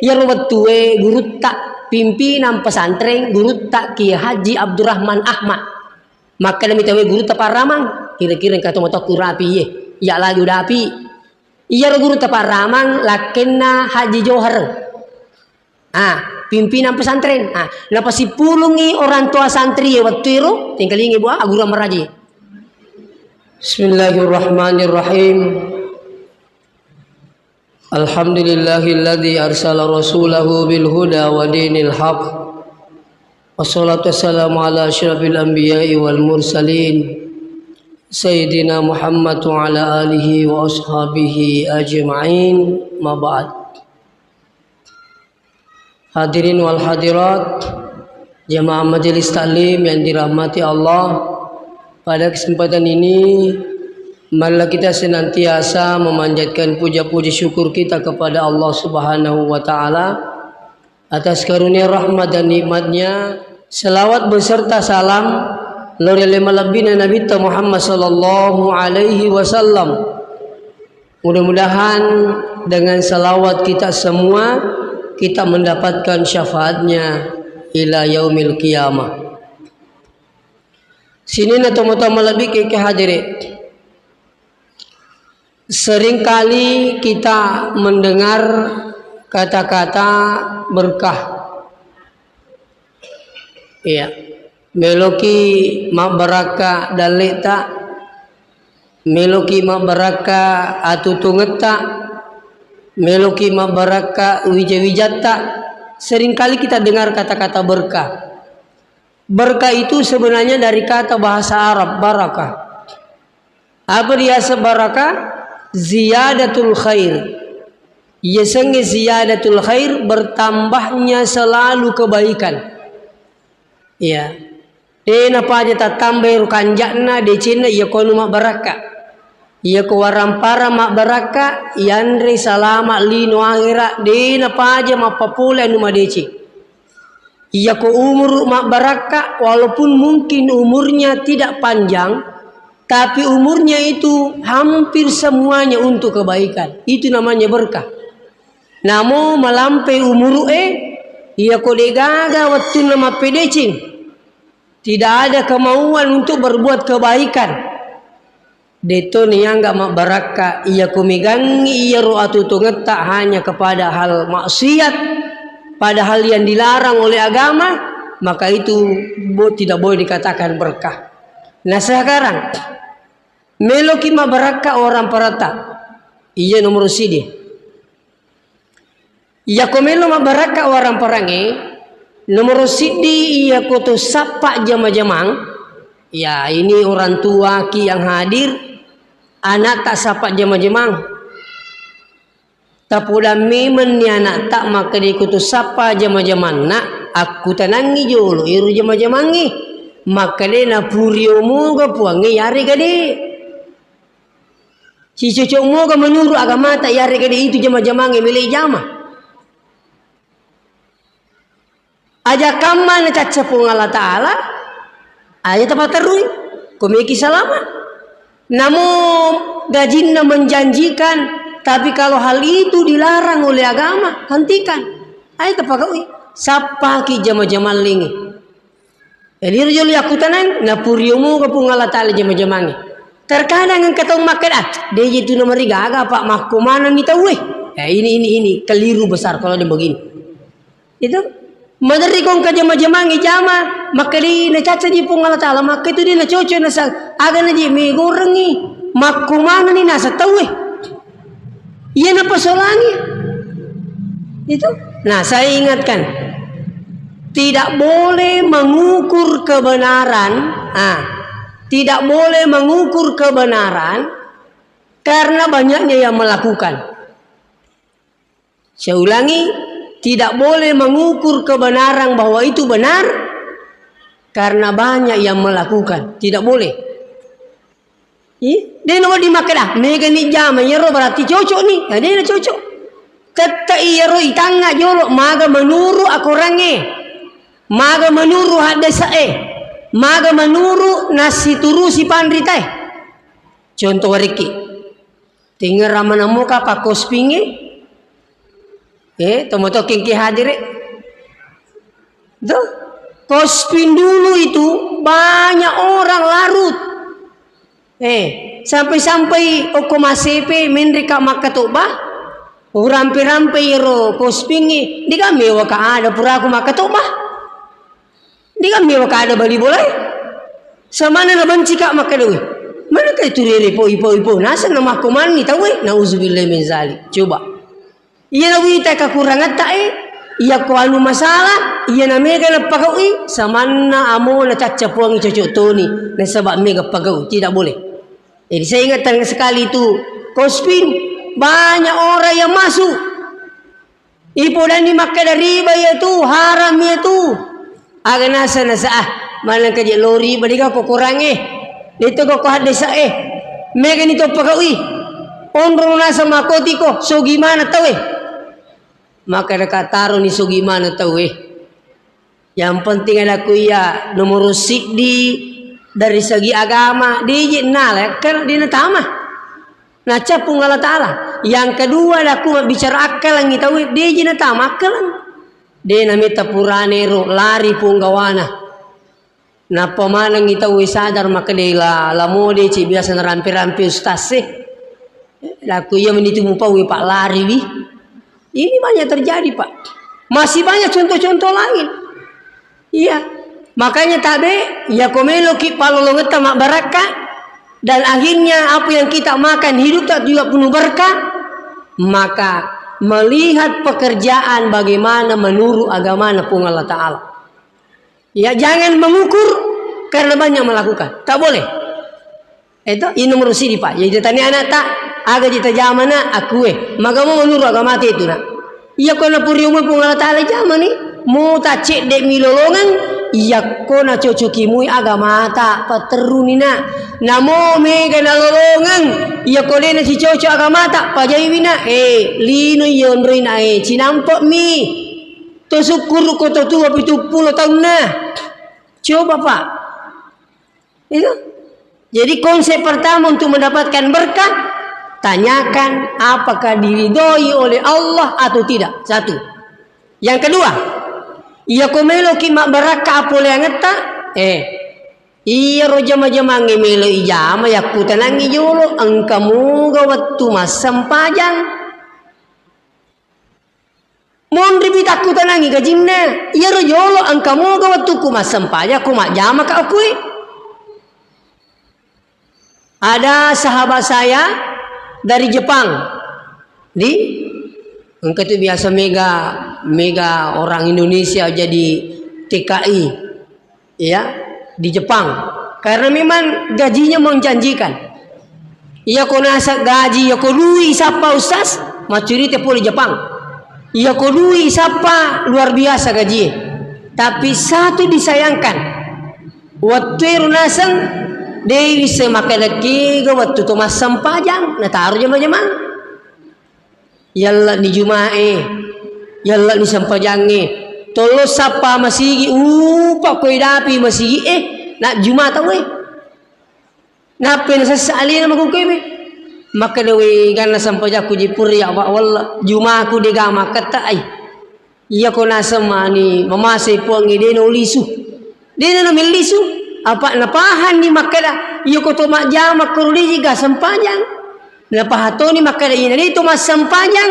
ya robetue guru tak pimpinan pesantren guru tak Kiai Haji Abdurrahman Ahmad. Maka demi tahu guru taparamang kira-kira kata motor kurapi ye ya lagi udah api iya guru taparamang lakenna Haji Johar pimpinan pesantren napa si pulungi orang tua santri ya waktu itu tinggal ingi buah agura meraji. Bismillahirrahmanirrahim. Alhamdulillahilladzi arsala rasulahu bil huda wa dinil haq. Wassalatu wassalamu ala asyrafil anbiya'i wal mursalin Sayyidina Muhammad wa ala alihi wa ashabihi ajma'in. Ma ba'd. Hadirin wal hadirat jamaah majelis taklim yang dirahmati Allah, pada kesempatan ini marilah kita senantiasa memanjatkan puja-puji syukur kita kepada Allah Subhanahu wa taala atas karunia rahmat dan nikmatnya. Selawat beserta salam lebih Nabi Muhammad sallallahu alaihi wasallam. Mudah-mudahan dengan selawat kita semua kita mendapatkan syafaatnya ila yaumil qiyamah. Sini na tomo-tomo lebih ke hadirin. Seringkali kita mendengar kata-kata berkah. Iya, meloki mak baraka daleta, meloki mak baraka atutungeta, meloki mak baraka wija-wijata. Seringkali kita dengar kata-kata berkah. Berkah itu sebenarnya dari kata bahasa Arab barakah. Apa dia sebarakah? Ziyadatul khair. Yasenge ziyadatul khair, bertambahnya selalu kebaikan. Ya, dena paja tatambah kanjakna de cina ia konu mak baraka. Ia ko warampara mak baraka yandre salama lino akhirat dena paja mak papula nu madeci. Ia ko umur mak baraka walaupun mungkin umurnya tidak panjang tapi umurnya itu hampir semuanya untuk kebaikan. Itu namanya berkah. Namo melampai umur ia ko degaga waktu nama pedecing. Tidak ada kemauan untuk berbuat kebaikan. Deto niangga mak baraka ia kumigangi ia ro'atu tungeta hanya kepada hal maksiat, pada hal yang dilarang oleh agama, maka itu tidak boleh dikatakan berkah. Nah sekarang meloki mak baraka orang parata ia nomor sidi. Ia komelo mak baraka orang parange nomor sidi ia koto sapa jama-jamang. Ya ini orang tua ki yang hadir, anak tak sapa jama-jamang. Tapuda memen ni anak tak maka dia koto sapa jama-jamang. Nak aku tanangi jolo iru jama-jamangi. Maka dia na purio moga puangi yari gade. Si cocok moga menurut agama tak yari gade itu jama-jamangi milih jama. Aja kamana caca pung Allah Ta'ala aja tempat terui komiki selamat. Namun gajinna menjanjikan, tapi kalau hal itu dilarang oleh agama hentikan. Aja tempat kau sapa ki jama-jama lingi. Jadi rujul yakutan na puriomu ke pung Allah Ta'ala jama-jamangi. Terkadang yang kata makan dia itu nomor 3 agak pak mahkumana ni tahu ya ini keliru besar kalau dia begini. Itu madari kong ka jama-jamangi jama maka di na caca di pung Allah Ta'ala maka itu di na cocok na sa aga na di may gorengi makumana ni nasa tawe iya na pasolangi itu. Nah saya ingatkan tidak boleh mengukur kebenaran tidak boleh mengukur kebenaran karena banyaknya yang melakukan. Saya ulangi, tidak boleh mengukur kebenaran bahwa itu benar karena banyak yang melakukan. Tidak boleh. Dia nak dimakan dah. Mega ni jam yero berarti cocok ni. Dia nak cocok. Kata yero itanga jolo maga menuru aku range. Maga menuru hadasa maga menuru nasi turu si pandritai. Contoh riki. Tinggal ramana muka pak kospinge. Tomoto kingki hadir. Tuh, Kospin dulu itu banyak orang larut. Sampai-sampai okomasepe menrika makatobah. Rampe-rampe ro kospingi. Di kami waka ada pura aku makatobah. Di kami waka ada bali boleh. Samana na banci kak makadawi. Mana kay turere po ipo. Nasa nama kuman ni tahu nauzubillah min zalik. Coba. Iya nawita kekurangan tak iya ko anu masalah, iya na mega na pagawi samana amo na cacapuang cocok toni na sebab mega pagawi tidak boleh. Jadi saya ingatkan sekali itu Kospin banyak orang yang masuk. Ipo dan ni maka dari riba itu haram itu. Aga nasa mana kerja lori badiga ko kurange. Dito ko hadisa mega nito pagawi. Ondro nasa makoti ko so gimana tahu maka dekat taruh ni so gimana tahu yang penting ada kuya nomor di dari segi agama di nala kan di natama nah capung Allah Taala yang kedua aku bicara akal yang tahu di natama akal de namita purane ro lari punggawana na pamanang tahu sadar maka de la mode ci biasa rampi-rampi ustaz aku ya menitu mupawi pak lari wi. Ini banyak terjadi Pak. Masih banyak contoh-contoh lain. Iya. Makanya tabe ya komelo ki palolongeta mak baraka dan akhirnya apa yang kita makan hidup tak juga penuh berkah. Maka melihat pekerjaan bagaimana menurut agama pun Allah Ta'ala. Ya jangan mengukur karena banyak melakukan. Tak boleh. Itu ini nomor sini Pak. Jadi tanya anak tak aga jita jamana aku maka mau menurut agama itu nak iya kona puri umur pun Allah Ta'ala jamani mau tak cek dek milolongan iya kona cocoki mui agama tak pateruni nak namo mega na lolongan iya kone na si cocok agama tak pajai wina lino yon rina cinampok mi to syukur ko to tua 70 tahun nah coba Pak itu jadi konsep pertama untuk mendapatkan berkah tanyakan apakah diridhoi oleh Allah atau tidak. Satu. Yang kedua, iya komelo ki mak baraka apole angeta iya rojama-jama ngemelo ijama yakku tanangi jolo angkamu gawattu masam pajang. Mon ribit aku tanangi gajimna iya rojolo angkamu gawattu ku masam pajang ku mak jama ka aku. Ada sahabat saya dari Jepang engkau itu biasa mega orang Indonesia jadi TKI ya di Jepang karena memang gajinya menjanjikan iya ko nasa gaji iya ko lui sapa ustaz macuri tepo di Jepang iya ko lui sapa luar biasa gaji tapi satu disayangkan waktu runasang Dewi semakai waktu tu masam pajang, na taruh jama-jama. Yalla ni jumae, yalla ni sampajange. Tolo sapa masigi, pak koi dapi masigi nak juma tahu Napen sesali nama ku kebe. Maka dewi gana sampajaku jipuri ya walla juma aku degama kata iya ko nasama ni mamasay po ang ideno lisu. Deno na lisu. Apa napahan ni makada iyo ko to majama kuruli jiga sampajang napahato ni makada ina dito mas sampajang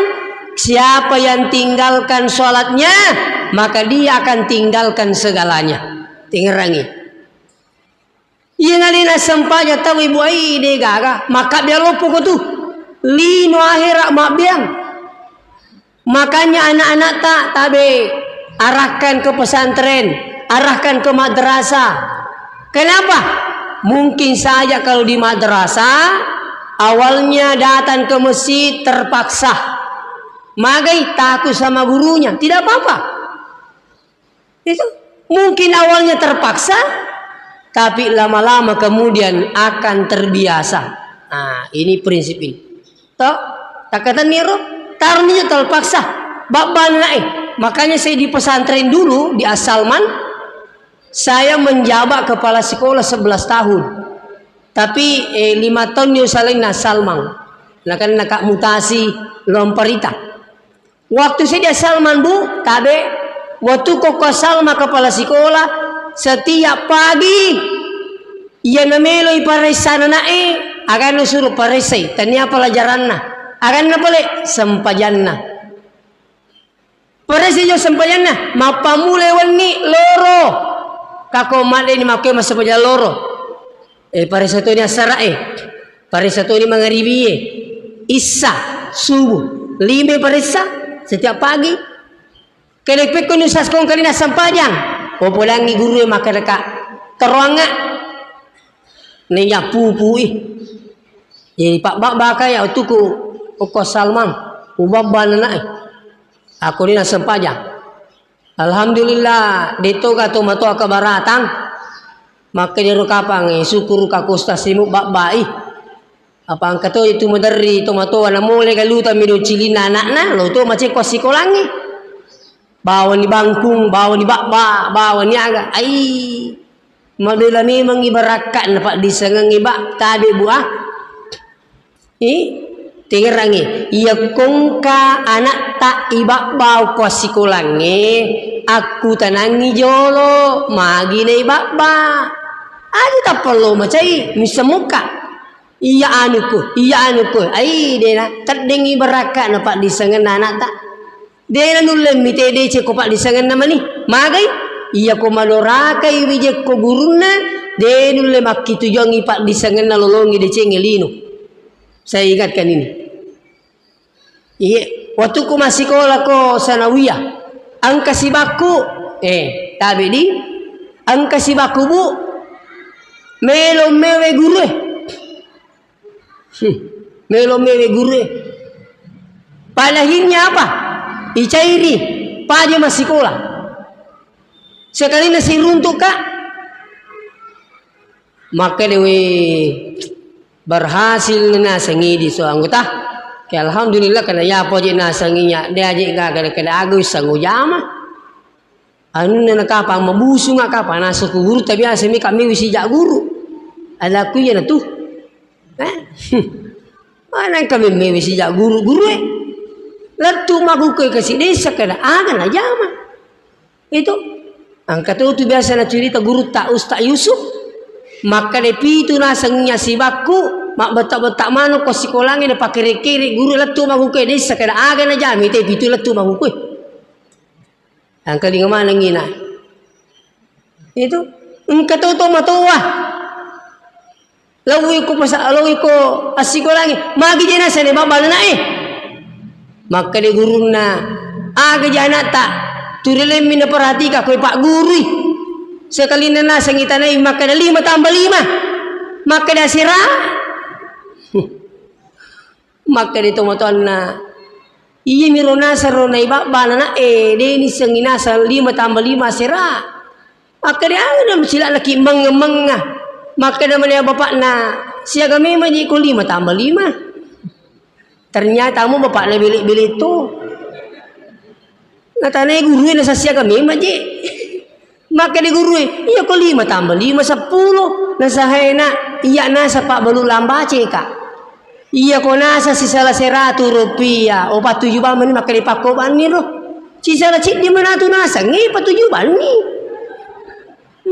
siapa yang tinggalkan sholatnya maka dia akan tinggalkan segalanya tingerangi iya nalina sampaja tahu ibu ai de gaga maka dia lupa ko tu lino akhirat mak biang makanya anak-anak tak tabe arahkan ke pesantren arahkan ke madrasah. Kenapa? Mungkin saja kalau di madrasah awalnya datang ke masjid terpaksa. Magai takut sama gurunya, tidak apa-apa. Itu mungkin awalnya terpaksa, tapi lama-lama kemudian akan terbiasa. Nah, ini prinsip ini. Toh, tak kata niro, taruhnya terpaksa. Babban makanya saya di pesantren dulu di Asalman. Saya menjabat kepala sekolah 11 tahun. Tapi 5 tahun yo saling nasalmang. Nah kan nak mutasi lomparita. Waktu saya Salman bu, tabe waktu koko Salma kepala sekolah setiap pagi ia namelo iparesana nae akan suruh paresai tanya pelajaranna akan napale sempajanna paresai jo sempajanna mapamule wani loro kako made ni make masapaja loro paresai to ni asara paresai to ni magharibi isya subuh 5 paresai setiap pagi kedek ko nusas kong kalina sampajan populangi guru maka deka teruanga niya pupu jadi pak baka ya utuku ko Salman ubabban na aku ni sampajan alhamdulillah dito ka tumato ka baratan maka diro kapang syukur ka kustasimu babai apa ang kato itu madari tomato na mule galuta mido cilina anak lo to mace ko sikolangi bawa ni bangkung bawa ni bakba bawa ni aga ai madela memang ibarakat na pak disangang iba tadi buah tingerangi iya kongka anak tak iba bau ko sikolangi aku tanangi jolo magi na iba ba aja tak perlu macai misamuka iya anuku ai dena terdengi beraka na pak disangan anak tak dena nulle mite de ce ko pak disangan nama ni magai iya ko maloraka ibije ko guruna de nulle makki tujongi pak disangan na lolongi de cengelino saya ingatkan ini iya waktu ko masih sekolah ko sanawiyah angka sibaku tabi di angka sibaku bu melo mewe guru melo mewe guru palahinnya apa icairi paja masih sekolah sekali nasi runtuk kak maka dewe berhasil nasangi di so anggota ke alhamdulillah kana ya poje nasanginya dia aje ga kada agus sangu jama anu na kapang mabusu nga kapang nasa guru tapi asemi kami wisi jak guru ala ku ya na tu mana kami mewisi jak guru letu magukai kasih desa kada agan aja mah itu angkat itu biasa na cerita guru tak Ustaz Yusuf maka depi itu nasangnya si baku mak betak mano ko sikolangi de pakai kiri guru letu magukai desa kada agan aja mi te itu letu magukai angkat di mana ngina itu angkat itu matoa lawi ko asikolangi magi jena sane babal na maka de guru na aga jana tak turele min perhati ka koi pak guru sekali na sangita na maka de 5 tambah 5 maka de sira maka de tomaton na iya mirona sarona babal na de ni sangina 5 tambah 5 sira maka de aga sila laki mengemengah maka namanya bapak na siaga memang jadi 5 tambah 5 ternyata kamu bapak na bilik-bilik tu natanya guru na sa siaga memang je maka di guru iya ko 5 tambah 5 10 nasa hena iya nasa pak balu lambace ka iya ko nasa sisala 100 rupiah opat 7 bani maka di pako bani ro sisala cik di mana tu nasa ngi 7 bani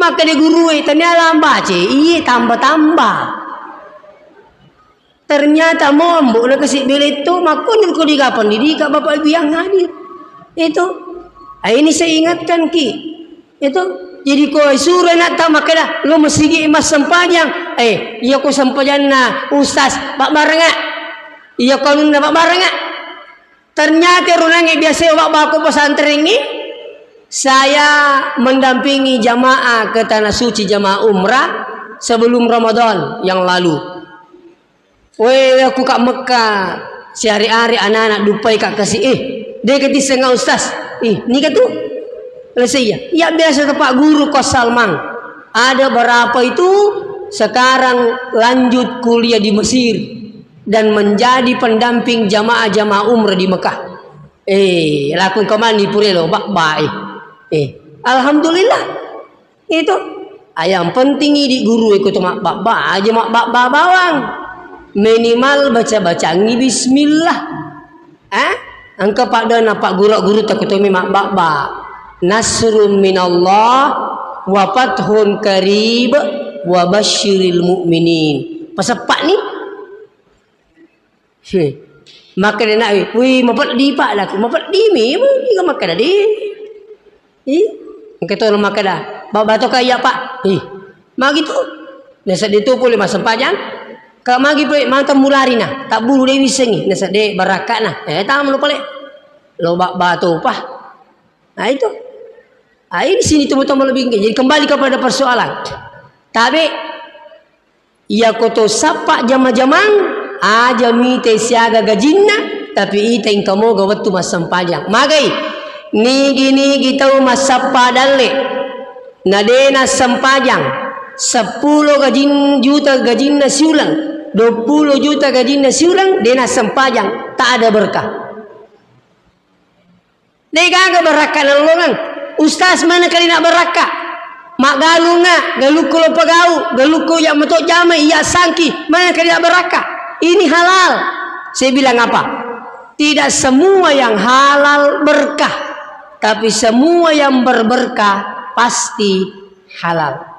maka di guru tanya lambace iya tambah ternyata mombo na kasih bilik itu makunin ko di kapan di bapak ibu yang hadir itu ini saya ingatkan ki itu jadi ko suruh nak tahu maka lo mesti mas sempajang iya ko sempajang na ustaz pak barenga iya ko nunda pak barenga ternyata runangi biasa bapak pesantren ini saya mendampingi jamaah ke tanah suci jamaah umrah sebelum Ramadan yang lalu. Weh aku kat Mekah sehari-hari anak-anak dupai kat kasih dia kata setengah ustaz ni kata selesai ya biasa tempat guru ko Salman ada berapa itu sekarang lanjut kuliah di Mesir dan menjadi pendamping jamaah-jamaah umrah di Mekah lakun kemani purelo baik alhamdulillah itu yang penting di guru ikut mak baba aja mak baba bawang minimal baca-baca ngi bismillah Angka pada nampak guru-guru takutumi mak bak. Nasrun minallah wa fathun qarib wa basyiril mu'minin. Pasal pak ni. Maka dia nak weh mapat di pak dah. Mapat di me ni makan dah di. Kata orang makan dah. Bawa batu kaya pak. Magi tu. Nasa dia tu boleh masa panjang. Kalau magi boleh mantap mulari nah. Tak bulu dia bisa ni. Nasa dia barakat nah. Tak malu boleh. Lo batu apa? Nah itu. Ini sini teman-teman lebih. Jadi kembali kepada persoalan. Tapi. Ia koto sapa jama-jamang. Aja mite siaga gajinna. Tapi ita yang kamu gawat tu masa panjang. Magai. Nigi tahu masa padale. Nadena sempajang. 10 juta gaji nasi ulang, 20 juta gaji nasi ulang, dia nak sempajang, tak ada berkah. Dia kagak berkah nolongan. Ustaz mana kali nak berkah? Mak galu ngak, galu kalau pegau, galu ko yang metok jamai, iya sangki, mana kali nak berkah? Ini halal. Saya bilang apa? Tidak semua yang halal berkah, tapi semua yang berberkah pasti halal.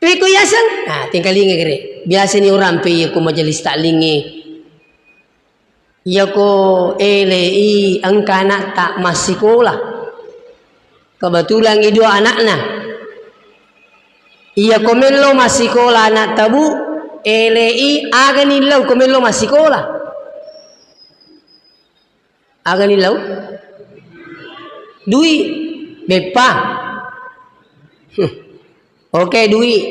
Piku yasan, tinggal lingi kere. Biasa ni orang pergi aku majelis taklingi. Ya ko LI angka anak tak masih sekolah. Kebetulan ini 2 anaknya. Iya ko melo masih sekolah anak tabu. LI aga nilau ko melo masih sekolah. Aga nilau. Dui bepa. Okey duit.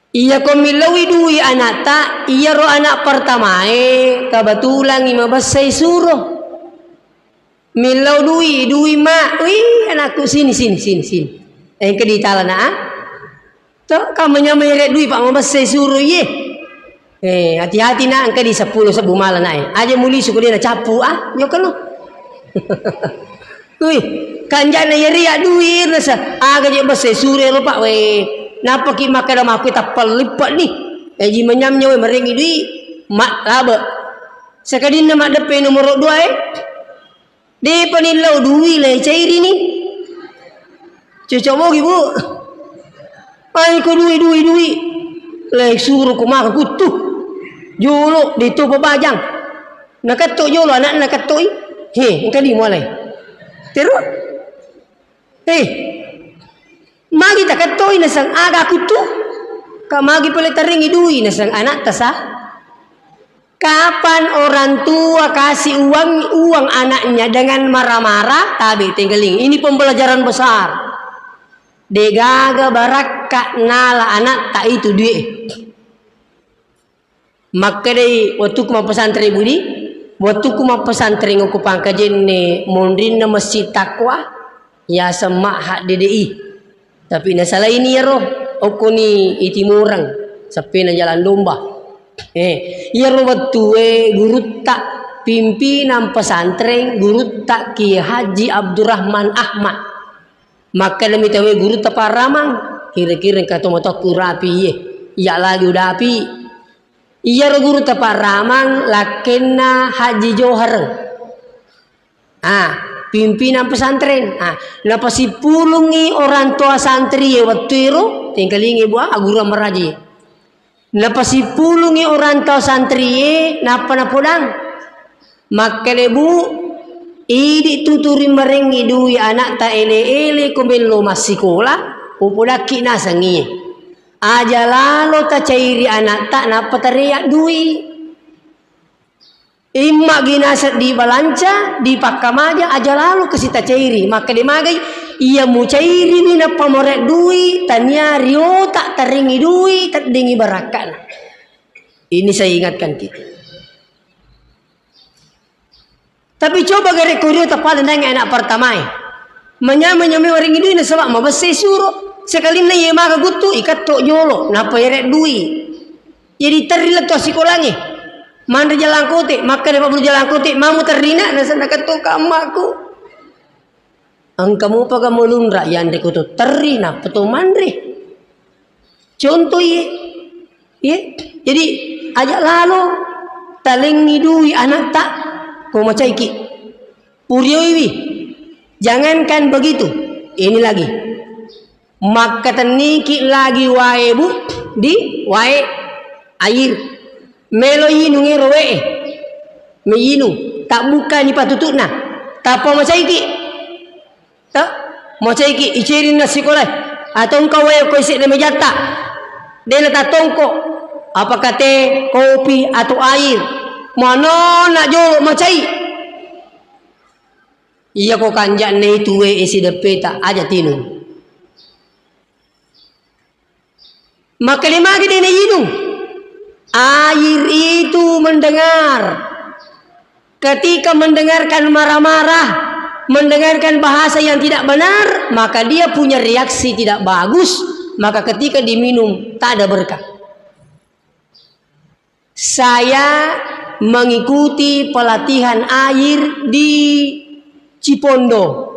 Iya ko milawi duit anak tak. Iya ro anak pertama kebetulan 15 saya suruh. Milau duit mak. Wih anakku sini. Ke di talan Tok kamu nyamai duit pak 15 saya suruh ye. Hati-hati nak angka di 10 sebu malam nak. Aja muli suku dia nak capu yo kan lo. Wih, kanjana yeri duit rasa. Aga je bahasa sure lupa we. Napa ki makan dah aku tak lipat ni. Ji menyamnya we merengi duit. Mak laba. Sekali nama depan nomor 2 Dia penilau duit le cairi ni. Cocok mo ibu. Ai ko duit. Le suruh ku makan kutu. Jolo di tu pabajang. Nak katok jolo anak nak katok. Engkau di mulai. Terus, magi tak katoi nasang aga kutu, magi boleh teringi duit nasang anak tasah. Kapan orang tua kasih uang anaknya dengan marah-marah? Tapi tinggaling. Ini pembelajaran besar. Degaga barakak nala anak tak itu duit. Maka dari waktu kuma pesantren budi. Waktu ku mau pesantren aku pangkajen ni mondrin na masjid takwa ya semak hak DDI. Tapi na salah ini ya roh. Aku ni itimurang sampai na jalan domba. Ya roh waktu guru tak pimpinan pesantren guru tak Ki Haji Abdurrahman Ahmad. Maka demi tahu guru tak paramang kira-kira kata mata ku rapi ye. Ya lagi udah api. Iya guru tepat ramang lakena Haji Johar. Pimpinan pesantren. Napa si pulungi orang tua santri waktu itu tinggal ingi buah guru meraji. Napa si pulungi orang tua santri napa napodang. Maka lebu idi tuturi merengi dui anak ta ele kumelo masih sekolah upodaki nasangi. Aja lalu tak cairi anak tak napa teriak duit. Imma ginasat di balanca di pakamaja aja lalu kesita cairi maka dimagai ia mu cairi bina pamorek duit tanya rio tak teringi duit tak dingi barakan. Ini saya ingatkan kita. Tapi coba gare kurio tepat dengan anak pertama. Menyamai waringi duit sebab mau besar suruh. Sekali na ye maka gutu ikat tok jolo napa yeret duit. Jadi terilat tu sikolangi. Mandra jalan kote maka dapat perlu jalan kote mamu terina nasa nak tok kamaku. Angkamu paga mulunra yang dekutu terina petu mandri. Contoh ye. Jadi ajak lalu talengi dui anak tak ko macaiki puriowi. Jangankan begitu, ini lagi maka teniki lagi wae bu di wae air melo yinu ngerowe meyinu tak buka ni patutuna tapo macaiki tak macaiki icerin na sekolah atau engkau wae ko isik na mejata dena tatongko apakah teh kopi atau air mana nak jo macai iya ko kanjak ne itu we isi depe tak aja tinu maka lima gede ne yinu air itu mendengar ketika mendengarkan marah-marah mendengarkan bahasa yang tidak benar maka dia punya reaksi tidak bagus maka ketika diminum tak ada berkah. Saya mengikuti pelatihan air di Cipondo.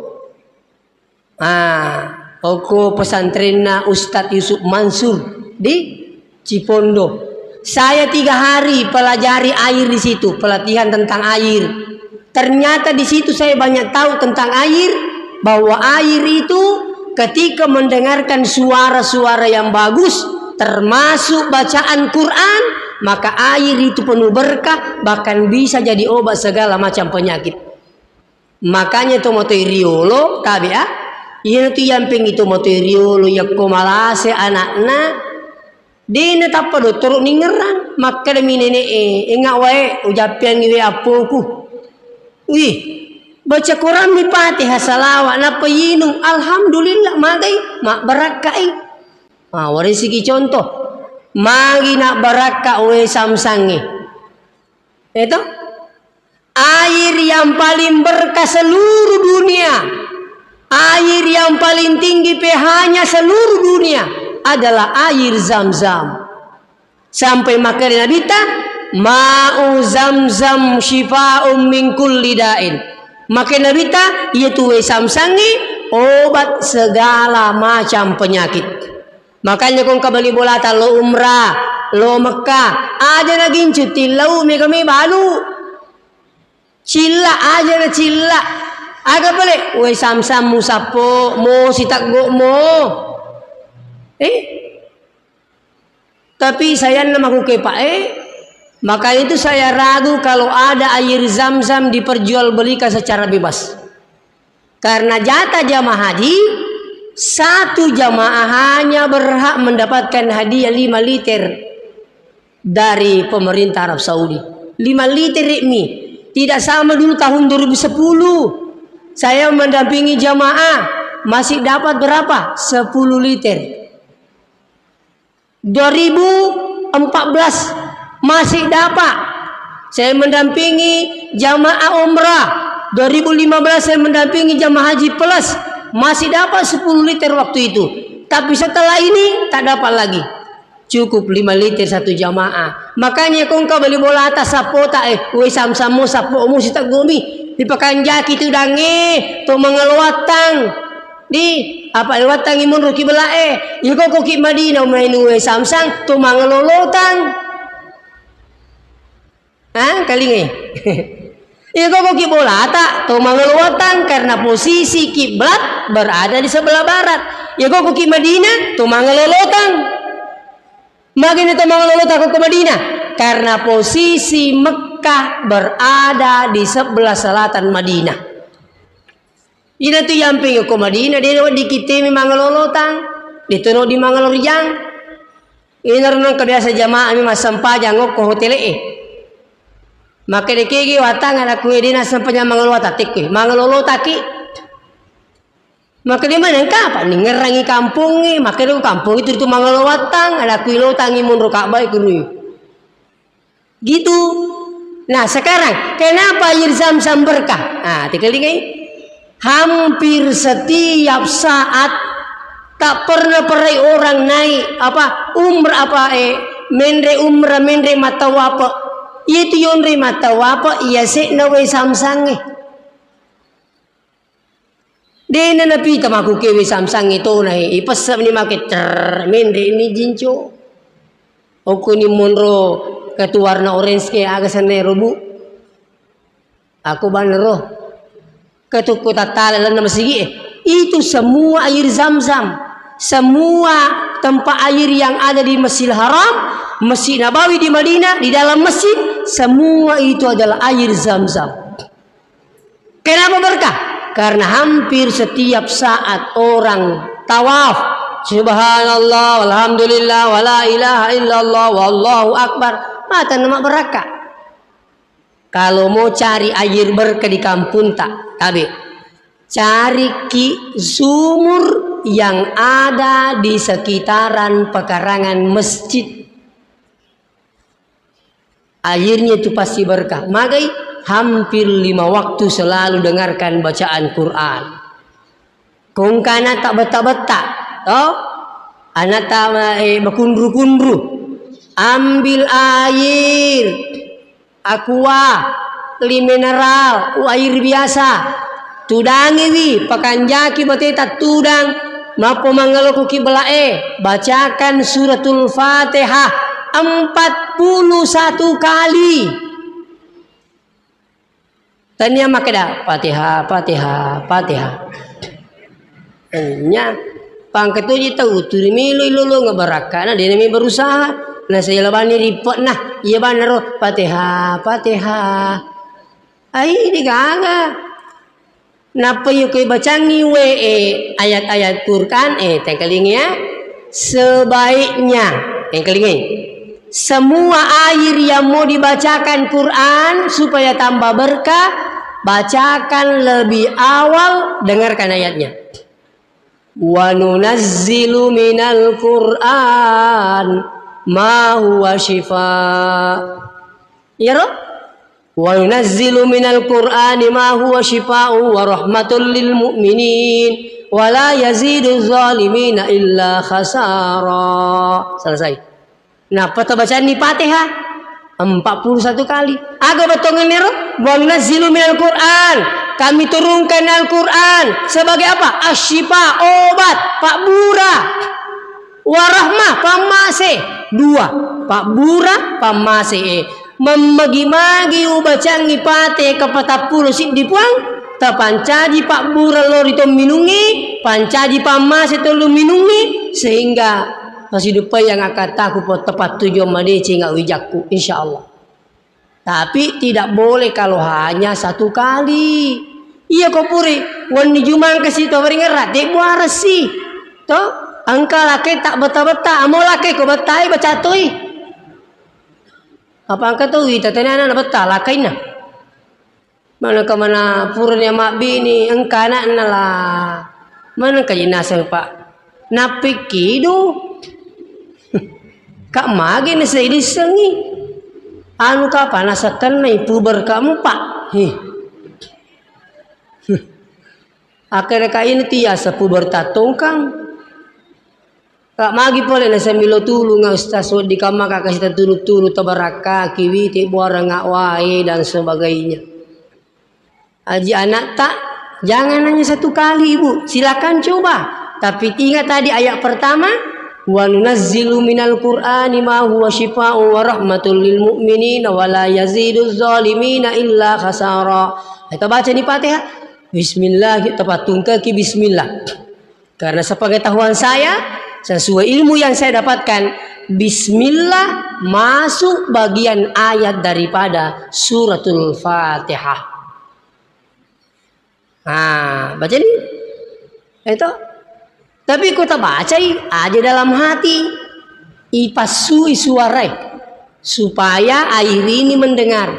Pokok pesantrenna Ustadz Yusuf Mansur di Cipondo. Saya 3 hari pelajari air di situ, pelatihan tentang air. Ternyata di situ saya banyak tahu tentang air, bahwa air itu ketika mendengarkan suara-suara yang bagus, termasuk bacaan Quran, maka air itu penuh berkah, bahkan bisa jadi obat segala macam penyakit. Makanya itu motoriolo tabi ya. Iya tu yang peng itu motoriolo ya komalase anakna dene tappa do torok ningeran maka demi nene enggak wae ujapian iwe apoku. Wih, baca Quran mi Fatihah salawat napa yinung alhamdulillah magai mak barakai. Warisi ki contoh. Magi nak baraka we samsangi. Itu air yang paling berkah seluruh dunia. Air yang paling tinggi pH-nya seluruh dunia adalah air Zam-Zam. Sampai makanya Nabi ta ma'u Zam-Zam syifa'um min kulli da'in. Maka Nabi ta yaitu we samsangi obat segala macam penyakit. Makanya kung kabali bolata lo umrah, lo Mekah, aja na gincuti lau me kami balu. Cilla aja na cilla. Aga balik, we samsam musapo mo sitakgo mo. Tapi saya nama kuke pak maka itu saya ragu kalau ada air Zam-Zam diperjualbelikan secara bebas. Karena jatah jamaah haji 1 jamaah hanya berhak mendapatkan hadiah 5 liter dari pemerintah Arab Saudi. 5 liter mie. Tidak sama dulu tahun 2010. Saya mendampingi jamaah masih dapat berapa? 10 liter. 2014 masih dapat. Saya mendampingi jamaah umrah. 2015 saya mendampingi jamaah haji plus. Masih dapat 10 liter waktu itu. Tapi setelah ini tak dapat lagi. Cukup 5 liter 1 jamaah. Makanya kung kau beli bola atas sapo tak we sam-samo sapo mu sitak gomi. Di pekanjaki tu dange tu mengeluatang. Di apa lewatang imun ruki belae. Yuko koki Madinah main we samsang tu mangelolotang. Kali nge. Iko koki bola tak tu mangeluatang karena posisi kiblat berada di sebelah barat. Iko koki Madinah tu mangelolotang. Makin itu mangelolotang ke Madinah karena posisi Mekah berada di sebelah selatan Madinah. Ina tu yang pengen ke Madinah dia di kita memang mangelolotang, ditono di Mangalorjang. Ina renang kebiasa jamaah memang sampajang ngok ke hotel Maka dekegi watang ada kue dina sampanya mangalolota tik mangalolota ki. Maka di mana kapan nih ngerangi kampung nih, maka di kampung itu mangalolotang ada kue lotangi mun roka baik kuni. Gitu. Nah sekarang kenapa air Zam-Zam berkah? Tinggal hampir setiap saat tak pernah orang naik umrah mendre matawapa. Itu yon rima tawapa iya se nawe samsangi. Dena na pita maku kewe samsangi to na ipasam ni maket mendre ini jincho. Oku ni monro ketu warna orange ke aga sanero bu. Aku banero ketu kota tala nama sigi itu semua air zam-zam, semua tempat air yang ada di Masjidil Haram, Masjid Nabawi di Madinah, di dalam masjid, semua itu adalah air zam-zam. Kenapa berkah? Karena hampir setiap saat orang tawaf, subhanallah, alhamdulillah, wala ilaha illallah, wallahu akbar, mata nama berkah. Kalau mau cari air berkah di kampung tak, tabe, cari ki sumur yang ada di sekitaran pekarangan masjid. Airnya itu pasti berkah. Magai hampir 5 waktu selalu dengarkan bacaan Quran. Kung kana tak beta-beta, toh anak tak berkundru-kundru, ambil air aqua, mineral, air biasa, tudangi wi pakanjaki bateta tudang mapo mangaloku kibelae, bacakan suratul Fatihah 41 kali. Tanya makada Fatihah, Fatihah, Fatihah. Nya pangketuji tahu tu milu lulu ngabaraka na dia berusaha. Nah saya labani report nah, iya benar Fatihah, Fatihah. Ai ini gaga. Napa yuk bacangi ayat-ayat Quran tengkelingnya sebaiknya tengkelingnya semua air yang mau dibacakan Quran supaya tambah berkah, bacakan lebih awal, dengarkan ayatnya. Wa nunazzilu minal Quran ma huwa shifaa. Ya Rob? Wa nunazzilu minal Qur'ani ma huwa shifaa'un wa rahmatul lil mu'minin wa la yazidu zalimina illa khasara. Selesai. Nah, pada bacaan di Fatihah 41 kali. Aga betongan nero, wa nunazzilu minal Qur'an. Kami turunkan Al-Qur'an sebagai apa? Asyifa, obat, Pak Bura. Warahmah, pamase. 2. Pak Bura, pamase. Membagi-bagi ubacangi pate kepada pulau sip dipuang ta pancaji Pak Bura lor itu minungi pancaji pamas itu lu minungi sehingga masih depan yang akan takut tepat tujuan madeci nggak wijakku insyaallah. Tapi tidak boleh kalau hanya 1 kali. Iya kau puri wani jumang ke situ beringerat dek buara sih toh angka laki tak beta-beta mau laki kau betai bacatui. Apa angkat tu tatanya anak betal lakaina. Mana ke mana purnya mak bini engka anak lah. Mana ke jenazah Pak? Napiki do. Kak magi ni saya disengi. Anu ka panasakan na puber kamu Pak. Akhirnya kak ini tiasa puber tatongkang. Kak magi pole na sambil tulu nga ustaz di kamar kak kasih tulu tabaraka kiwiti buara nga wae dan sebagainya. Aji anak tak jangan hanya 1 kali ibu, silakan coba. Tapi ingat tadi ayat pertama wa nunazzilu minal Qur'ani ma huwa syifaa'un wa rahmatul lil mu'minina wa la yaziduz zalimina illa khasara. Kita baca di Fatihah bismillah tepat kaki bismillah. Karena sepengetahuan saya sesuai ilmu yang saya dapatkan, bismillah masuk bagian ayat daripada suratul Fatihah. Nah, baca ni. Itu. Tapi kita baca aja dalam hati. Ipasui suara supaya air ini mendengar.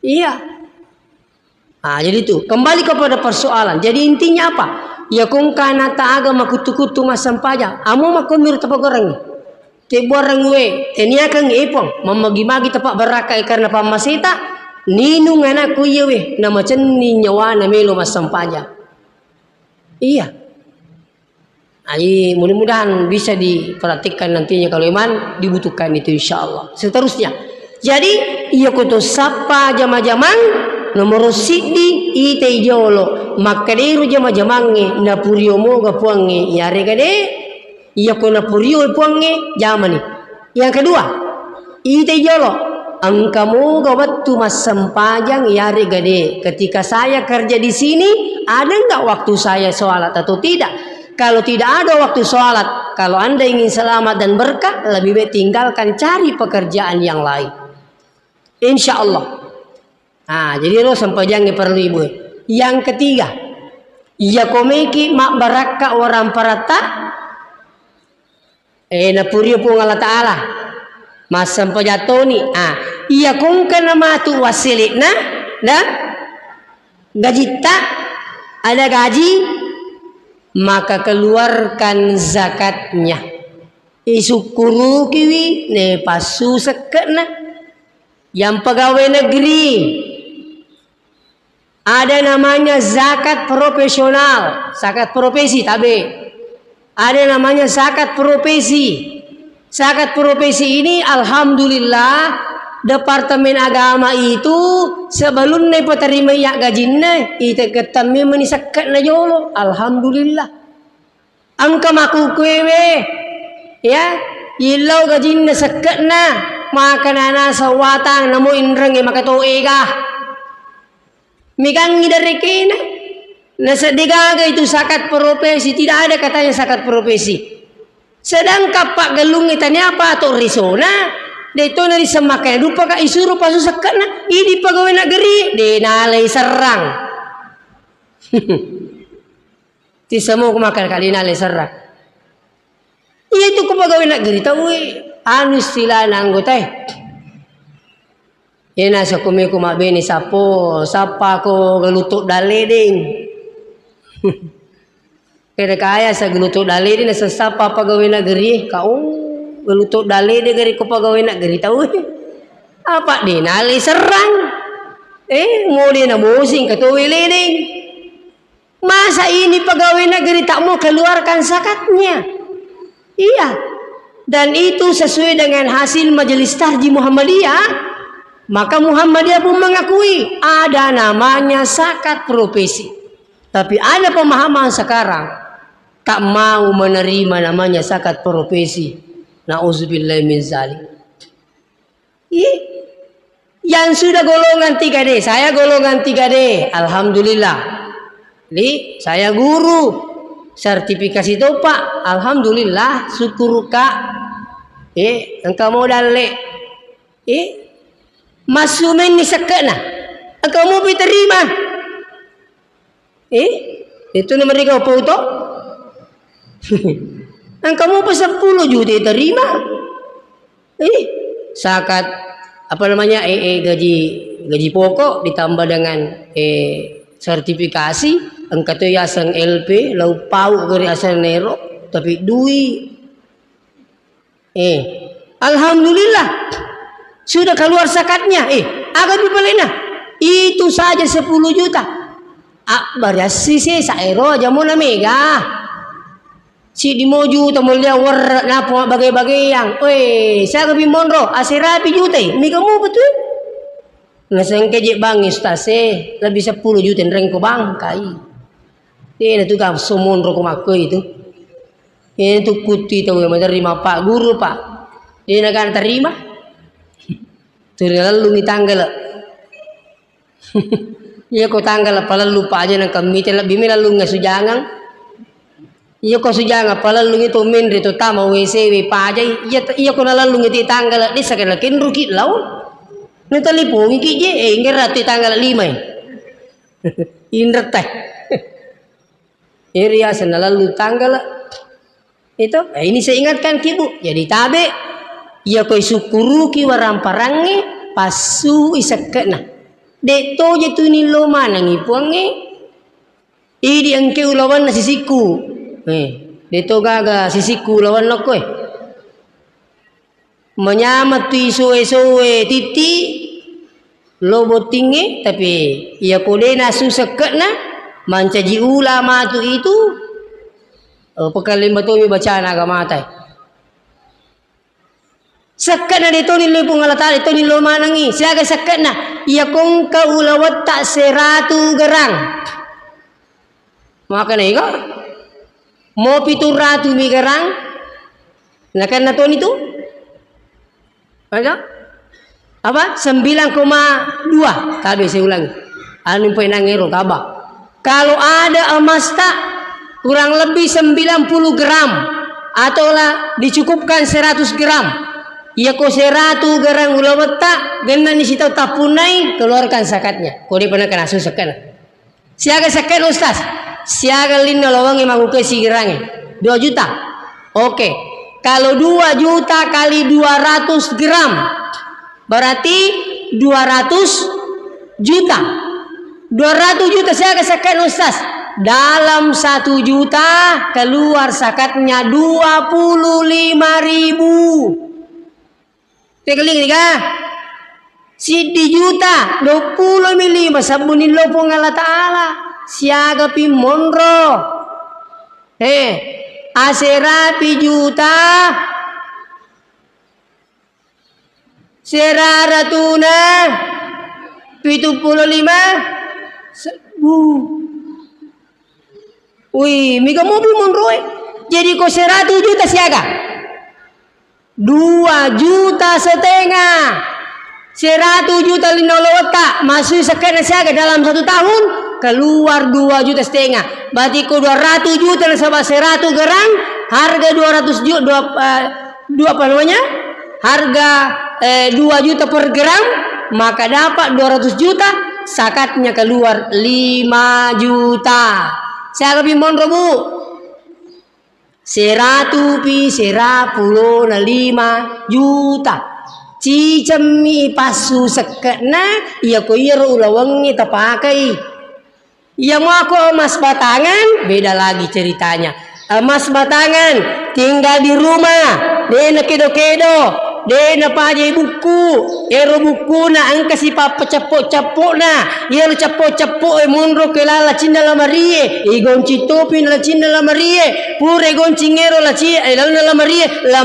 Iya. Nah, jadi itu. Kembali kepada persoalan. Jadi intinya apa? Ya kung kana taaga makutu-kutu masampaja amo makumir tapak orang ke borang we tenia kang ipong mamagi-magi tapak baraka karena pamasita ninu ngana ku yewe nama cenni nyawa na melo masampaja. Iya. Ai mudah-mudahan bisa diperhatikan nantinya kalau iman dibutuhkan itu insyaallah. Seterusnya. Jadi iya kutu sapa jama-jamang nomor sidi ite jolo makadiru jama-jamange na purio mo ga puange yare kade iya ko na purio puange jamani. Yang kedua ite jolo angkamu gawat tu mas sempajang yari gade. Ketika saya kerja di sini, ada nggak waktu saya sholat atau tidak? Kalau tidak ada waktu sholat, kalau anda ingin selamat dan berkah, lebih baik tinggalkan, cari pekerjaan yang lain. Insya Allah. Nah, jadi lo sempajang perlu ibu. Yang ketiga, ya komeki mak baraka orang parata. Na puriyo po Allah Ta'ala. Mas sempajatoni. Iya kung ka na matu wasilit na gaji tak ada gaji, maka keluarkan zakatnya. Isukuru kiwi ne pasu sekena. Yang pegawai negeri ada namanya zakat profesional, zakat profesi tabe. Ada namanya zakat profesi. Zakat profesi ini alhamdulillah Departemen Agama itu sebelum ne peterima ya gajinna ite ketami menisakat na jolo. Alhamdulillah. Angka maku kwewe ya ilau gajinna sakat na makanana sawatang namo inreng makato ega. Mikangi dari kena. Nasa digaga itu zakat profesi, tidak ada katanya zakat profesi. Sedang kapak galung itanya apa atau risona, dito na disemakan lupa ka isuru pasu zakat na, ini pegawai negeri, dinalay serang. Ti semua kumakan kali nalay serang. Iya itu ku pegawai negeri tahu anu istilah anggota. Ina sa kumi kumabeni sapo, sapa ko galutok dale ding. Kaya kaya sa galutok dale din sa sapa pegawai negeri kau galutok dale de gari ko pegawai negeri tahu apa din ali serang mau dia na musing katuwili ding. Masa ini pegawai negeri tak mau keluarkan zakatnya? Iya. Dan itu sesuai dengan hasil Majelis Tahji Muhammadiyah. Maka Muhammadiyah pun mengakui ada namanya zakat profesi. Tapi ada pemahaman sekarang tak mau menerima namanya zakat profesi. Nauzubillahi min zalik. Yang sudah golongan 3D, saya golongan 3D, alhamdulillah. Jadi saya guru, sertifikasi itu Pak, alhamdulillah, syukur Kak. Engkau mau dalek, masumin ni sekena, engkau mau diterima. Itu nama mereka apa itu? Engkau mau pas 10 juta terima. Zakat apa namanya gaji pokok ditambah dengan sertifikasi engkau tu yasan LP lau pau gari asal nero tapi duit alhamdulillah sudah keluar zakatnya agak dibelena itu saja 10 juta variasi sih saero aja mau mega si di moju tamulia war napo bagai-bagai yang saya lebih monro asirapi juta mega mau betul ngaseng keje bang istase lebih 10 juta reng ko bang kai na tu kam sumonro ko makko itu itu kuti tahu yang menerima pak guru pak dia akan terima lalu ni tanggal iya ko tanggal pala lupa aja nang kami lebih lalu nggak sujangan iya ko sujangan pala lu itu min itu tama WC pa aja iya ko lalu ngiti tanggal di sakit lakin rugi lau nitali po ngiki je ingin ratu tanggal 5 indra teh iriya lalu tanggal itu ini saya ingatkan kibu jadi tabe iya ko syukuru ki waram parangi pasu isakena deto jatu ni lo manang ipuange idi angke ulawan na sisiku deto gaga sisiku lawan lako menyamat tu isu-isu titi lo botinge tapi ia kode na susakat na mancaji ulama tu itu pekalim batu mi bacaan agama tai sakat na deto ni lo pungalata deto ni lo manangi siaga sakat na ia kong kaulawat tak 100 gerang maka na iko mau 700 mi gerang nakan na to nito Apa? 9,2. Tapi saya ulangi. Anu penangero tabak. Kalau ada emas tak kurang lebih 90 gram ataulah dicukupkan 100 gram. Ya ko 100 gram gula betak gena ni sita tapunai keluarkan zakatnya. Ko dia pernah kena susakan. Siaga sekian ustaz. Siaga lino lawangi manguke sigirange 2 juta. Oke. Kalau 2 juta kali 200 gram berarti 200 juta. 200 juta siaga sekian ustaz. Dalam 1 juta keluar zakatnya 25.000. Tekeling nih kah? Sidi juta 25 sabunin lo pong Allah Ta'ala siaga pi monro aserapi juta seraratuna 75 wih miga mobil monro jadi ko 100 juta siaga 2,5 juta 100 juta linolota masuk sekian siaga dalam 1 tahun keluar 2,5 juta. Berarti ko 200 juta sama 100 gram harga 200 juta apa namanya? Harga 2 juta per gram maka dapat 200 juta zakatnya keluar 5 juta. Saya lebih mon bu 100 pi 105 juta. Cicemi pasu sekena iya ko iya ulawangi tapakai. Iya mau aku emas batangan beda lagi ceritanya. Emas batangan tinggal di rumah dena kedo-kedo dena paje buku ero buku na angka si papa cepok-cepok na ero cepok-cepok monro kelala cinda la marie igonci topi na cinda la marie pure gonci ngero la ci la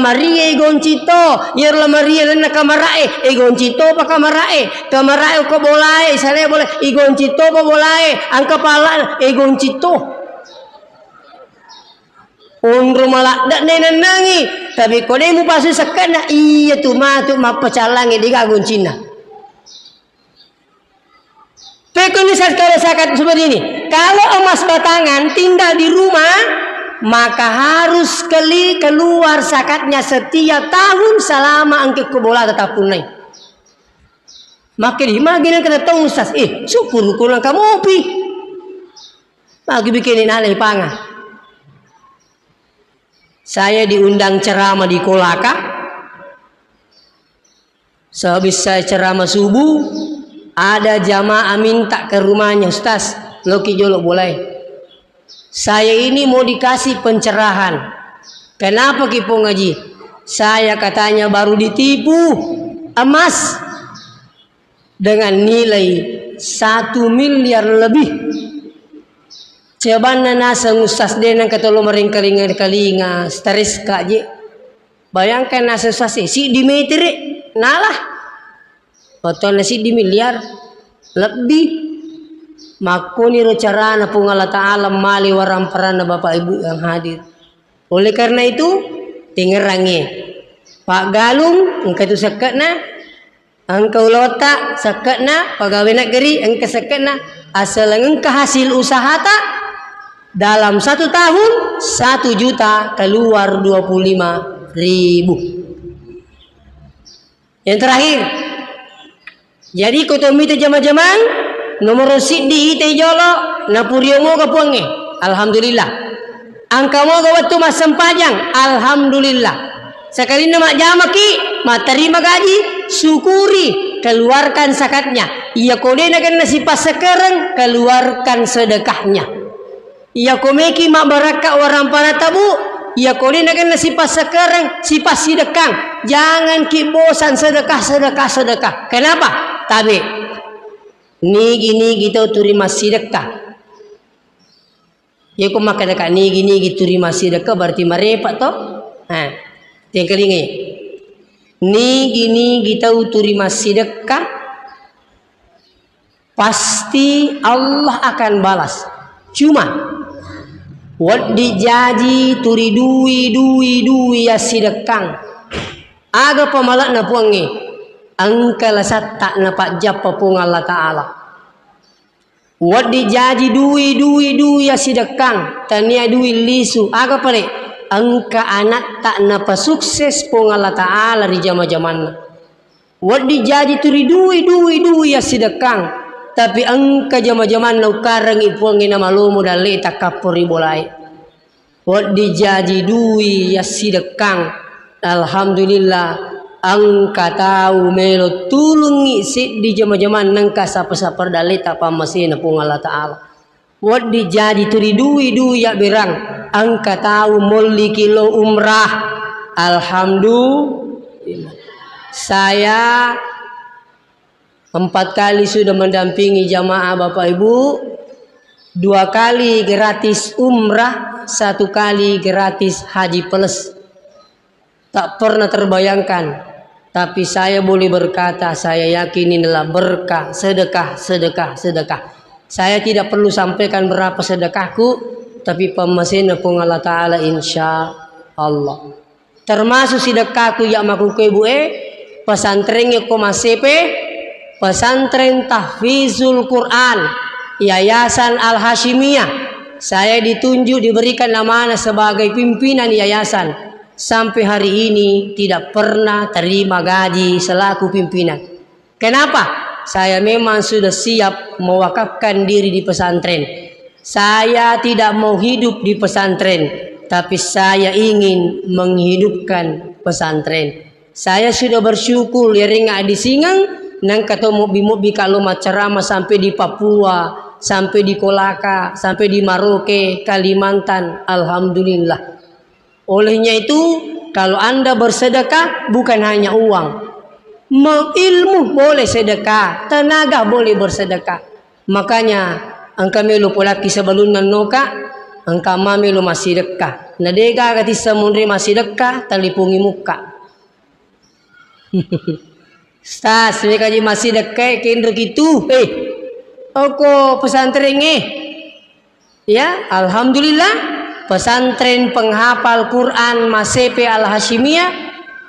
marie igonci to ero la marie na kamarae igonci to pa kamarae ko bolai sale boleh igonci to pa bolai angka pala igonci to Undro malak dak nenangi tapi kau demu pasu sekena iya tu mapacalangi di gagun Cina. Pekoni zakat seperti ini. Kalau emas batangan tinggal di rumah maka harus keluar zakatnya setiap tahun selama angke kebola tetap tunai. Maka di magina kena tahu ustaz. Syukur kurang kamu opi. Bagi bikinin alih panga. Saya diundang ceramah di Kolaka. Sehabis saya ceramah subuh, ada jamaah minta ke rumahnya, Ustaz, Loki Jolo boleh. Saya ini mau dikasih pencerahan. Kenapa kipo ngaji? Saya katanya baru ditipu emas dengan nilai 1 miliar lebih. Coba nasa ngusas denang katolo maring kalinga stres kaje. Bayangkan nasa sase si Dimitri nalah. Betul nasi di miliar lebih. Makuni ro carana pung Allah Ta'ala mali waram perana Bapak Ibu yang hadir. Oleh karena itu tingerangi Pak Galung engkau tu sekatna engkau lota sekatna pegawai negeri engkau sekatna asal engkau hasil usaha tak dalam 1 tahun 1 juta keluar 25.000. Yang terakhir, jadi kotomite jama-jamang nomor sidi ite jolo napurio mo kapuange. Alhamdulillah. Angka mo gawat tu masam pajang. Alhamdulillah. Sekali nama jama ki terima gaji syukuri keluarkan zakatnya. Ia kode nakan nasipas sekarang keluarkan sedekahnya. Ia komeki mak baraka orang para tabu. Ia kode nakan nasipas sekarang sipas sedekang. Jangan ki bosan sedekah. Kenapa? Tabe. Nigi kita terima sedekah. Ya ko maka dekat nigi terima sedekah berarti marepat toh. Tengkelingi. Nigi kita terima sedekah pasti Allah akan balas. Cuma wad dijaji turi dui ya sedekang aga pamalak na puangi angka lasat tak na pajap papung Allah Ta'ala wadi jaji dui ya sidekang tania dui lisu aga pare angka anak tak na pasukses pung Allah Ta'ala di jama-jamanna wadi jaji turi dui ya sidekang tapi angka jama-jaman na ukarang ipuangi na malumo dali takapuri bolai wadi jaji dui ya sidekang alhamdulillah angka tahu melo tulungi si di jama-jaman nangka sapa-sapa dalita pamasina pung Allah Ta'ala wadi jadi turi dui ya berang angka tahu molli kilo umrah alhamdulillah saya 4 kali sudah mendampingi jamaah Bapak Ibu 2 kali gratis umrah 1 kali gratis haji plus tak pernah terbayangkan. Tapi saya boleh berkata, saya yakin inilah berkah, sedekah. Saya tidak perlu sampaikan berapa sedekahku, tapi pemasina pun Allah Ta'ala insya Allah. Termasuk sedekahku yang makuku ibu pesantrennya komasepe, pesantren tahfizul Quran, Yayasan Al-Hashimiyah. Saya ditunjuk diberikan amanah sebagai pimpinan yayasan. Sampai hari ini tidak pernah terima gaji selaku pimpinan. Kenapa? Saya memang sudah siap mewakafkan diri di pesantren. Saya tidak mau hidup di pesantren, tapi saya ingin menghidupkan pesantren. Saya sudah bersyukur leringa di Singang nang ketemu mobi kalau ceramah sampai di Papua, sampai di Kolaka, sampai di Maroke, Kalimantan. Alhamdulillah. Olehnya itu kalau Anda bersedekah bukan hanya uang, ilmu boleh sedekah, tenaga boleh bersedekah. Makanya angka melu polaki sebelum nanoka, angka mamelu masih dekah. Nadega kati samundri masih dekah, talipungi muka. Stas mereka di masih dekah kendro gitu. Oko pesantren ya, alhamdulillah. Pesantren penghafal Quran Masepe Al-Hashimiyah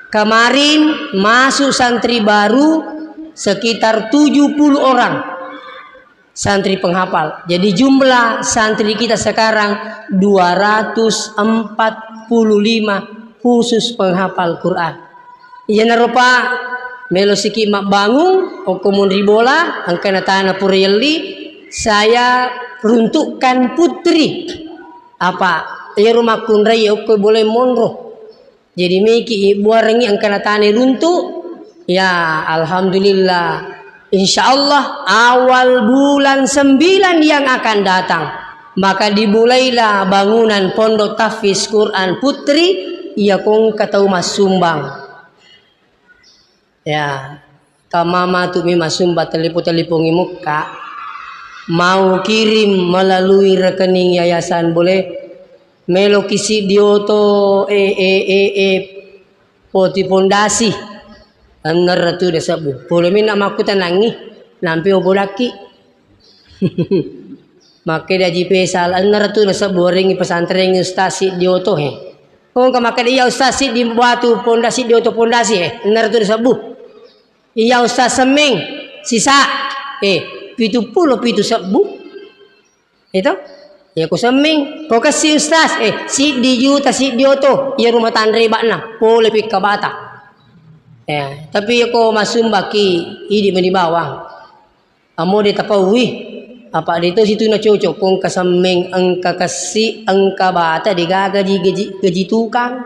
kemarin masuk santri baru sekitar 70 orang santri penghafal. Jadi jumlah santri kita sekarang 245 khusus penghafal Quran. Iya narupa melo siki mak bangun okumun ribola angkana tanah puriyeli saya peruntukkan putri apa ya rumah kunrai oke boleh monroh jadi miki buarengi angkana tani runtuh ya alhamdulillah insyaallah awal bulan 9 yang akan datang maka dimulailah bangunan pondok tahfiz Quran putri ia kong katau mas sumbang ya kamama tu mi mas sumba telipu-telipungi muka mau kirim melalui rekening yayasan boleh melo kisi dioto poti pondasi anger tu desabu boleh mina maku tanangi nampi obolaki make dia jipesal anger tu desabu ringi pesantren ustasi dioto kung kamaka dia ustasi di batu pondasi dioto pondasi anger tu desabu iya ustaz semeng sisa pitu sebu itu ya ku seming kau kasih ustaz si di juta si dioto ya rumah tandre bakna boleh pika bata ya tapi aku masum baki idi meni bawang amo de tapawi apa de itu situ na cocok kong kasameng angka kasih angka bata gaji tukang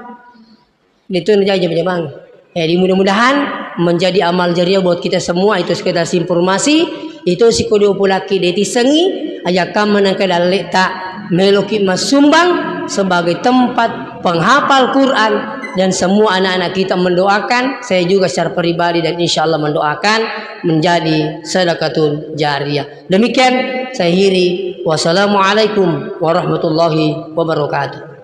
itu na jaja bang di mudah-mudahan menjadi amal jariah buat kita semua. Itu sekedar informasi itu si kodeo pulaki deti sengi ajakam menangka daleta meloki masumbang sebagai tempat penghafal Quran dan semua anak-anak kita mendoakan. Saya juga secara pribadi dan insya Allah mendoakan menjadi sedekatun jariyah. Demikian saya akhiri. Wassalamualaikum warahmatullahi wabarakatuh.